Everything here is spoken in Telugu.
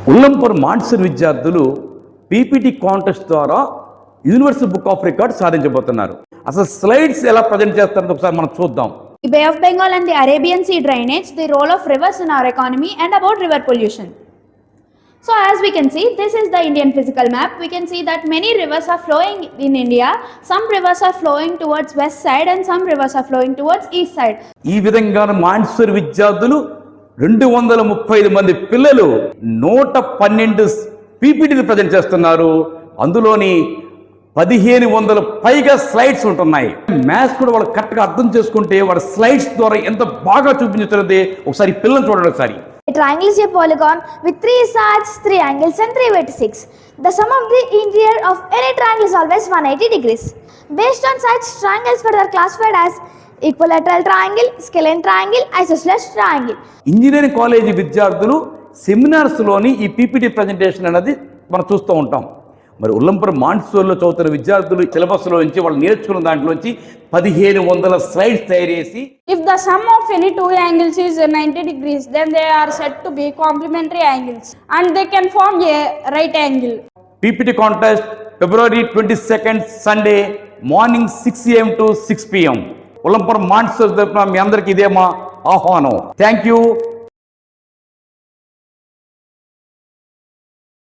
ఉల్లంపూర్ మాన్సూర్ విద్యార్థులు పీపీటీ కాంటెస్ట్ ద్వారా యూనివర్సల్ బుక్ ఆఫ్ రికార్డ్ సాధించబోతున్నారు. అసలు స్లైడ్స్ ఎలా ప్రజెంట్ చేస్తారో ఒకసారి మనం చూద్దాం. The Bay of Bengal and the Arabian Sea drainage, the role of rivers in our economy, and about river pollution. So as we can see, this is the Indian physical map. We can see that many rivers are flowing in India. Some rivers are flowing towards west side and some rivers are flowing towards east side. ఈ విధంగా మాన్సూర్ విద్యార్థులు 235 మంది పిల్లలు 112 పీపీటీని ప్రజెంట్ చేస్తున్నారు. అందులోని 1500 పైగా స్లైడ్స్ ఉంటున్నాయి. మ్యాథ్స్ కూడా వాళ్ళు కరెక్ట్గా అర్థం చేసుకుంటే వాళ్ళ స్లైడ్స్ ద్వారా ఎంత బాగా చూపించుతున్నది ఒకసారి పిల్లలు చూడండి. ఒకసారి A triangle is a polygon with 3 sides, 3 angles and 3 vertices. The sum of the interior of any triangle is always 180 degrees. Based on sides, triangles are classified as equilateral triangle, scalene triangle, isosceles triangle. Engineering college విద్యార్థులు సెమినార్స్లోని ఈ పీపీటీ ప్రజెంటేషన్ అనేది మనం చూస్తూ ఉంటాం. మరి ఉల్లంపూర్ మాన్సూర్లో చదువుతున్న విద్యార్థులు సిలబస్లో నుంచి వాళ్ళు నేర్చుకున్న దాంట్లోంచి 1500 స్లైడ్స్ తయారు చేసి If the sum of any two angles is 90 degrees, then they are said to be complementary angles and they can form a right angle. PPT contest February 22nd Sunday morning 6 AM to 6 PM. ఉల్లంపూర్ Mansour తరపున మీ అందరికీ ఇదే మా ఆహ్వానం. Thank you.